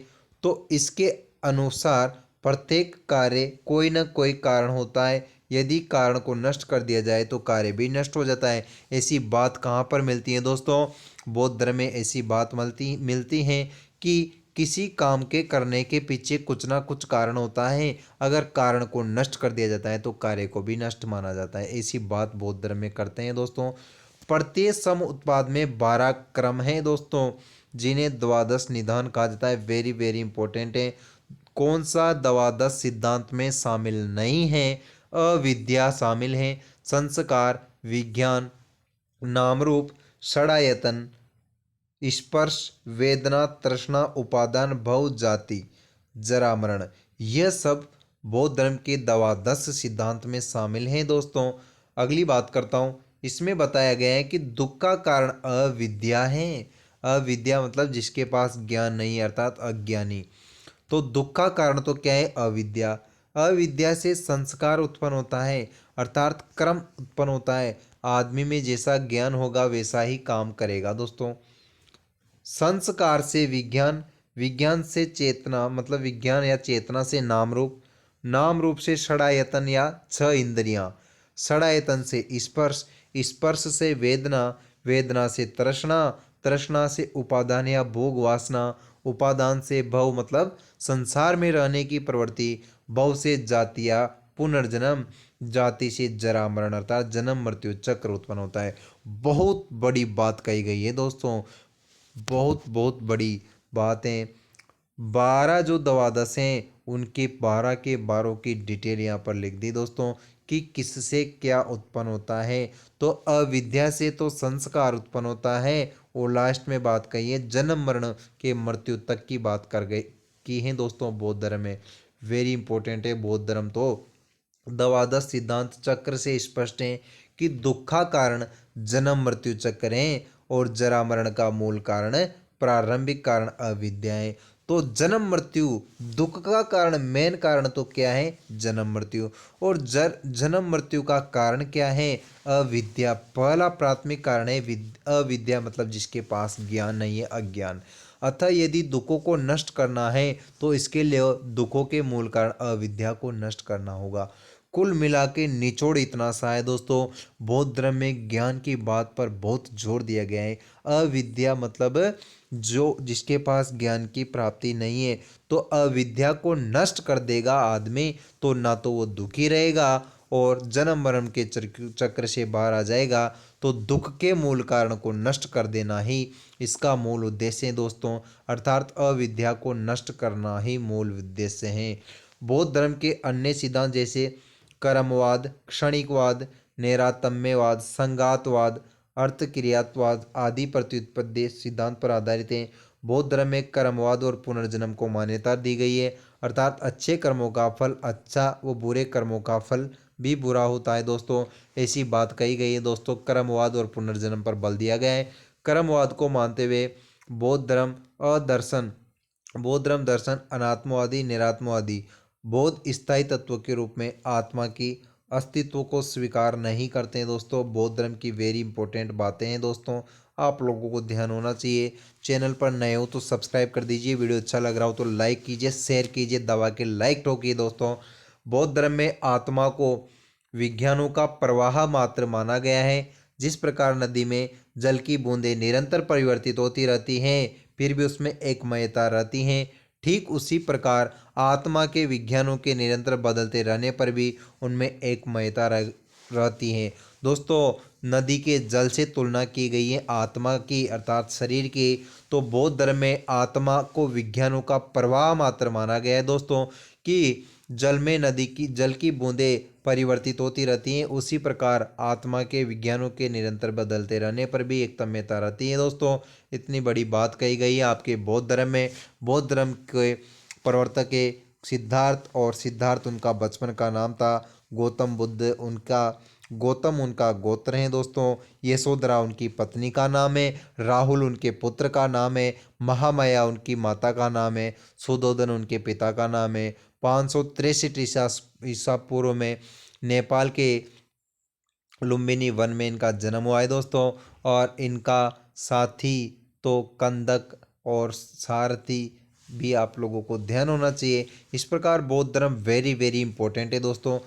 तो इसके अनुसार प्रत्येक कार्य कोई न कोई कारण होता है। यदि कारण को नष्ट कर दिया जाए तो कार्य भी नष्ट हो जाता है। ऐसी बात कहाँ पर मिलती है दोस्तों? बौद्ध धर्म में ऐसी बात मिलती है कि किसी काम के करने के पीछे कुछ ना कुछ कारण होता है। अगर कारण को नष्ट कर दिया जाता है तो कार्य को भी नष्ट माना जाता है। ऐसी बात बौद्ध धर्म में करते हैं दोस्तों। प्रत्येक सम उत्पाद में 12 क्रम है दोस्तों, जिन्हें द्वादश निधान कहा जाता है। वेरी वेरी इंपॉर्टेंट है। कौन सा द्वादश सिद्धांत में शामिल नहीं है? अविद्या शामिल है, संस्कार, विज्ञान, नामरूप, षडायतन, स्पर्श, वेदना, तृष्णा, उपादान, भव, जाति, जरा, मरण, यह सब बौद्ध धर्म के द्वादश सिद्धांत में शामिल हैं दोस्तों। अगली बात करता हूँ। इसमें बताया गया है कि दुख का कारण अविद्या है। अविद्या मतलब जिसके पास ज्ञान नहीं, अर्थात अज्ञानी। तो दुख का कारण तो क्या है? अविद्या। अविद्या से संस्कार उत्पन्न होता है, अर्थात कर्म उत्पन्न होता है। आदमी में जैसा ज्ञान होगा वैसा ही काम करेगा दोस्तों। संस्कार से विज्ञान, विज्ञान से चेतना मतलब विज्ञान या चेतना से नाम रूप, नाम रूप से षडायतन या छह इंद्रियां, षडायतन से स्पर्श, स्पर्श से वेदना, वेदना से तृष्णा, तृष्णा से उपादान या भोग वासना, उपादान से भव मतलब संसार में रहने की प्रवृत्ति, भव से जाति या पुनर्जन्म, जाति से जरा मरण अर्थात जन्म मृत्यु चक्र उत्पन्न होता है। बहुत बड़ी बात कही गई है दोस्तों, बहुत बहुत बड़ी बातें। 12 जो द्वादश हैं उनके 12 के 12 की डिटेल यहाँ पर लिख दी दोस्तों कि किससे क्या उत्पन्न होता है। तो अविद्या से तो संस्कार उत्पन्न होता है, और लास्ट में बात कही है जन्म मरण के मृत्यु तक की बात कर गई की है दोस्तों बौद्ध धर्म में। वेरी इंपॉर्टेंट है बौद्ध धर्म। तो द्वादश सिद्धांत चक्र से स्पष्ट है कि दुख का कारण जन्म मृत्यु चक्र है और जरा मरण का मूल कारण प्रारंभिक कारण अविद्या है। तो जन्म मृत्यु दुख का कारण, मेन कारण तो क्या है? जन्म मृत्यु। और जन्म मृत्यु का कारण क्या है? अविद्या। पहला प्राथमिक कारण है अविद्या मतलब जिसके पास ज्ञान नहीं है, अज्ञान। अतः यदि दुखों को नष्ट करना है तो इसके लिए दुखों के मूल कारण अविद्या को नष्ट करना होगा। कुल मिला के निचोड़ इतना सा है दोस्तों, बौद्ध धर्म में ज्ञान की बात पर बहुत जोर दिया गया है। अविद्या मतलब जो जिसके पास ज्ञान की प्राप्ति नहीं है, तो अविद्या को नष्ट कर देगा आदमी, तो ना तो वो दुखी रहेगा और जन्म मरण के चक्र से बाहर आ जाएगा। तो दुख के मूल कारण को नष्ट कर देना ही इसका मूल उद्देश्य है दोस्तों, अर्थात अविद्या को नष्ट करना ही मूल उद्देश्य है। बौद्ध धर्म के अन्य सिद्धांत जैसे कर्मवाद, क्षणिकवाद, नैरातम्यवाद, संगातवाद, अर्थक्रियात्वाद आदि प्रत्युत्पत्ति सिद्धांत पर आधारित हैं। बौद्ध धर्म में कर्मवाद और पुनर्जन्म को मान्यता दी गई है, अर्थात अच्छे कर्मों का फल अच्छा व बुरे कर्मों का फल भी बुरा होता है दोस्तों। ऐसी बात कही गई है दोस्तों। कर्मवाद और पुनर्जन्म पर बल दिया गया है। कर्मवाद को मानते हुए बौद्ध धर्म अदर्शन, बौद्ध धर्म दर्शन अनात्मवादी, निरात्मवादी, बौद्ध स्थायी तत्व के रूप में आत्मा की अस्तित्व को स्वीकार नहीं करते हैं दोस्तों। बौद्ध धर्म की वेरी इंपॉर्टेंट बातें हैं दोस्तों, आप लोगों को ध्यान होना चाहिए। चैनल पर नए हो तो सब्सक्राइब कर दीजिए, वीडियो अच्छा लग रहा हो तो लाइक कीजिए, शेयर कीजिए, दबा के लाइक ठोकिए दोस्तों। बौद्ध धर्म में आत्मा को विज्ञानों का प्रवाह मात्र माना गया है। जिस प्रकार नदी में जल की बूंदें निरंतर परिवर्तित होती रहती हैं फिर भी उसमें एकमयता रहती हैं, ठीक उसी प्रकार आत्मा के विज्ञानों के निरंतर बदलते रहने पर भी उनमें एकमयता रहती है दोस्तों। नदी के जल से तुलना की गई है आत्मा की, अर्थात शरीर की। तो बौद्ध धर्म में आत्मा को विज्ञानों का प्रवाह मात्र माना गया है दोस्तों, कि जल में नदी की जल की बूंदें परिवर्तित होती रहती हैं, उसी प्रकार आत्मा के विज्ञानों के निरंतर बदलते रहने पर भी एकतम्यता रहती है दोस्तों। इतनी बड़ी बात कही गई है आपके बौद्ध धर्म में। बौद्ध धर्म के प्रवर्तक के सिद्धार्थ, और सिद्धार्थ उनका बचपन का नाम था। गौतम उनका गोत्र है दोस्तों। यशोधरा उनकी पत्नी का नाम है। राहुल उनके पुत्र का नाम है। महामाया उनकी माता का नाम है। सुधोधन उनके पिता का नाम है। 563 ईसा पूर्व में नेपाल के लुम्बिनी वन में इनका जन्म हुआ है दोस्तों। और इनका साथी तो कंदक और सारथी भी आप लोगों को ध्यान होना चाहिए। इस प्रकार बौद्ध धर्म वेरी वेरी इंपॉर्टेंट है दोस्तों।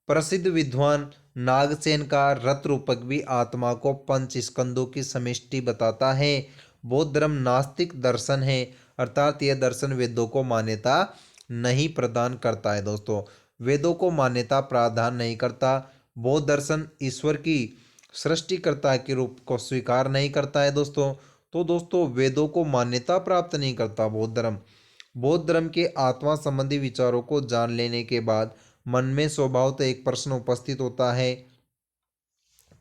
प्रसिद्ध विद्वान नागसेन का रथ रूपक भी आत्मा को पंच स्कंदों की समिष्टि बताता है। बौद्ध धर्म नास्तिक दर्शन है, अर्थात यह दर्शन वेदों को मान्यता नहीं प्रदान करता है दोस्तों। वेदों को मान्यता प्रदान नहीं करता। बौद्ध दर्शन ईश्वर की सृष्टिकर्ता के रूप को स्वीकार नहीं करता है दोस्तों। तो दोस्तों वेदों को मान्यता प्राप्त नहीं करता बौद्ध धर्म। बौद्ध धर्म के आत्मा संबंधी विचारों को जान लेने के बाद मन में स्वभावतः एक प्रश्न उपस्थित होता है।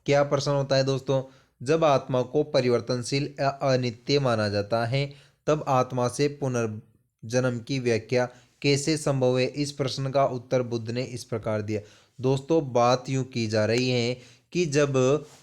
क्या प्रश्न होता है दोस्तों? जब आत्मा को परिवर्तनशील या अनित्य माना जाता है, तब आत्मा से पुनर्जन्म की व्याख्या कैसे संभव है? इस प्रश्न का उत्तर बुद्ध ने इस प्रकार दिया। दोस्तों बात यूं की जा रही है कि जब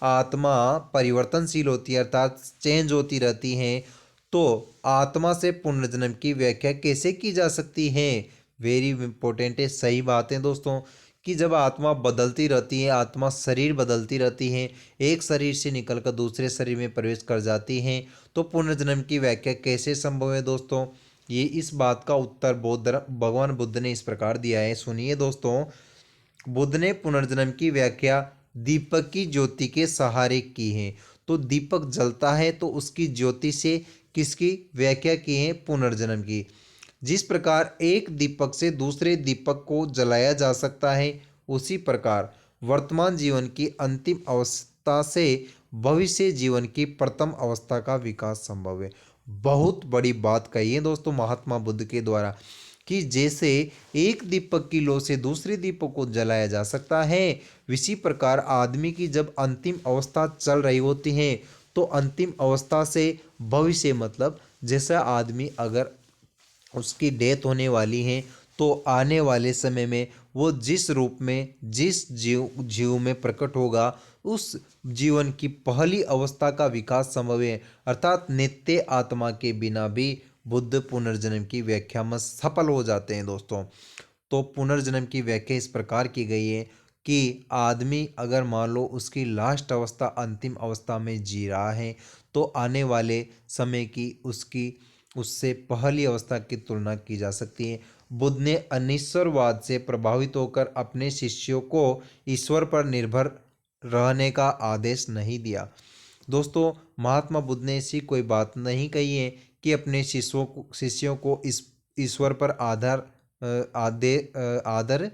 आत्मा परिवर्तनशील होती है, अर्थात चेंज होती रहती है, तो आत्मा से पुनर्जन्म की व्याख्या कैसे की जा सकती है? वेरी इंपॉर्टेंट है, सही बात है दोस्तों कि जब आत्मा बदलती रहती है, आत्मा शरीर बदलती रहती है, एक शरीर से निकलकर दूसरे शरीर में प्रवेश कर जाती है, तो पुनर्जन्म की व्याख्या कैसे संभव है दोस्तों? ये इस बात का उत्तर भगवान बुद्ध ने इस प्रकार दिया है। सुनिए दोस्तों, बुद्ध ने पुनर्जन्म की व्याख्या दीपक की ज्योति के सहारे की है। तो दीपक जलता है तो उसकी ज्योति से किसकी व्याख्या की है? पुनर्जन्म की। जिस प्रकार एक दीपक से दूसरे दीपक को जलाया जा सकता है, उसी प्रकार वर्तमान जीवन की अंतिम अवस्था से भविष्य जीवन की प्रथम अवस्था का विकास संभव है। बहुत बड़ी बात कही है दोस्तों महात्मा बुद्ध के द्वारा कि जैसे एक दीपक की लौ से दूसरे दीपक को जलाया जा सकता है, इसी प्रकार आदमी की जब अंतिम अवस्था चल रही होती है, तो अंतिम अवस्था से भविष्य मतलब जैसा आदमी अगर उसकी डेथ होने वाली है, तो आने वाले समय में वो जिस रूप में जिस जीव में प्रकट होगा, उस जीवन की पहली अवस्था का विकास संभव है। अर्थात नित्य आत्मा के बिना भी बुद्ध पुनर्जन्म की व्याख्या में सफल हो जाते हैं दोस्तों। तो पुनर्जन्म की व्याख्या इस प्रकार की गई है कि आदमी अगर मान लो उसकी लास्ट अवस्था अंतिम अवस्था में जी रहा है, तो आने वाले समय की उसकी उससे पहली अवस्था की तुलना की जा सकती है। बुद्ध ने अनिश्वरवाद से प्रभावित होकर अपने शिष्यों को ईश्वर पर निर्भर रहने का आदेश नहीं दिया। दोस्तों महात्मा बुद्ध ने ऐसी कोई बात नहीं कही है कि अपने शिष्यों को इस ईश्वर पर आदर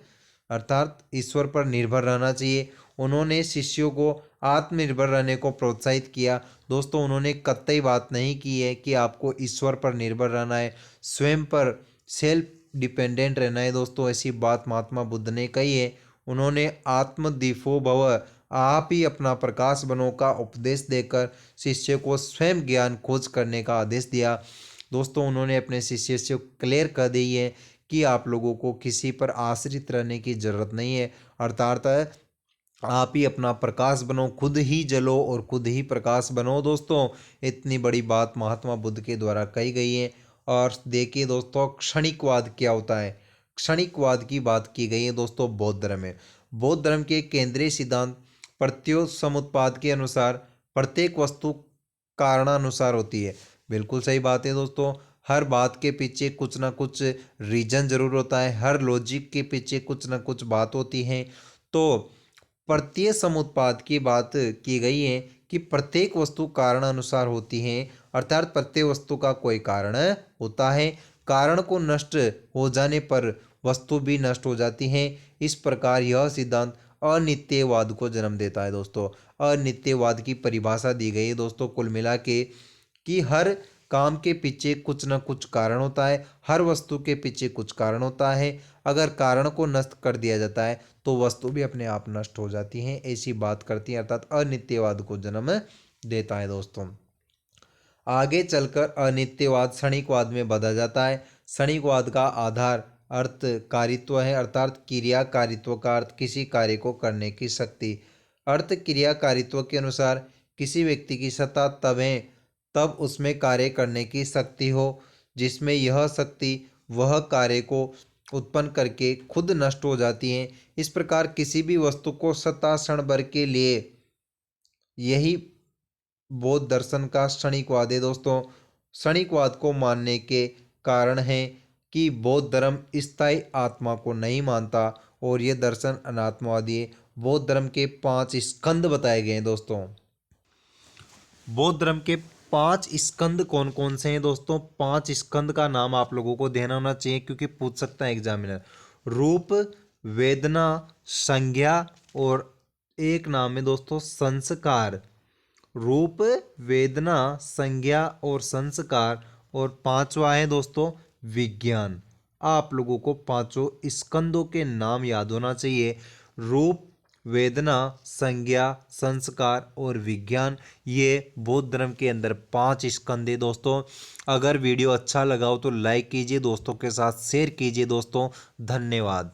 अर्थात ईश्वर पर निर्भर रहना चाहिए। उन्होंने शिष्यों को आत्मनिर्भर रहने को प्रोत्साहित किया। दोस्तों उन्होंने कतई बात नहीं की है कि आपको ईश्वर पर निर्भर रहना है, स्वयं पर सेल्फ डिपेंडेंट रहना है। दोस्तों ऐसी बात महात्मा बुद्ध ने कही है। उन्होंने आत्मदीपो भव, आप ही अपना प्रकाश बनो का उपदेश देकर शिष्य को स्वयं ज्ञान खोज करने का आदेश दिया। दोस्तों उन्होंने अपने शिष्य से क्लियर कर दी है कि आप लोगों को किसी पर आश्रित रहने की जरूरत नहीं है, अर्थात आप ही अपना प्रकाश बनो, खुद ही जलो और खुद ही प्रकाश बनो। दोस्तों इतनी बड़ी बात महात्मा बुद्ध के द्वारा कही गई है। और देखिए दोस्तों क्षणिकवाद क्या होता है? क्षणिकवाद की बात की गई है दोस्तों बौद्ध धर्म में। बौद्ध धर्म के केंद्रीय सिद्धांत प्रत्यो समुत्पाद के अनुसार प्रत्येक वस्तु कारणानुसार होती है। बिल्कुल सही बात है दोस्तों, हर बात के पीछे कुछ ना कुछ रीजन जरूर होता है, हर लॉजिक के पीछे कुछ ना कुछ बात होती है। तो प्रत्यय समुत्पाद की बात की गई है कि प्रत्येक वस्तु कारण अनुसार होती है, अर्थात प्रत्येक वस्तु का कोई कारण होता है। कारण को नष्ट हो जाने पर वस्तु भी नष्ट हो जाती है। इस प्रकार यह सिद्धांत अनित्यवाद को जन्म देता है। दोस्तों अनित्यवाद की परिभाषा दी गई है दोस्तों कुल मिला के कि हर काम के पीछे कुछ न कुछ कारण होता है, हर वस्तु के पीछे कुछ कारण होता है। अगर कारण को नष्ट कर दिया जाता है तो वस्तु भी अपने आप नष्ट हो जाती है, ऐसी बात करती है, अर्थात अनित्यवाद को जन्म देता है। दोस्तों आगे चलकर अनित्यवाद क्षणिकवाद में बदल जाता है। क्षणिकवाद का आधार अर्थ कारित्व है, अर्थात क्रियाकारित्व का अर्थ किसी कार्य को करने की शक्ति। अर्थ क्रियाकारित्व के अनुसार किसी व्यक्ति की सत्ता तब है तब उसमें कार्य करने की शक्ति हो जिसमें यह शक्ति वह कार्य को उत्पन्न करके खुद नष्ट हो जाती है। इस प्रकार किसी भी वस्तु को सत्ता क्षण भर के लिए यही बौद्ध दर्शन का क्षणिकवाद है दोस्तों। क्षणिकवाद को मानने के कारण है कि बौद्ध धर्म स्थायी आत्मा को नहीं मानता और ये दर्शन अनात्मवादी है। बौद्ध धर्म के 5 स्कंद बताए गए हैं दोस्तों। बौद्ध धर्म के 5 स्कंद कौन कौन से हैं दोस्तों? 5 स्कंद का नाम आप लोगों को ध्यान होना चाहिए क्योंकि पूछ सकता है एग्जामिनर। रूप, वेदना, संज्ञा और एक नाम है दोस्तों संस्कार। रूप, वेदना, संज्ञा और संस्कार। और पांचवा है दोस्तों विज्ञान। आप लोगों को पांचों स्कंदों के नाम याद होना चाहिए। रूप, वेदना, संज्ञा, संस्कार और विज्ञान, ये बौद्ध धर्म के अंदर 5 स्कंद है दोस्तों। अगर वीडियो अच्छा लगा हो तो लाइक कीजिए, दोस्तों के साथ शेयर कीजिए दोस्तों। धन्यवाद।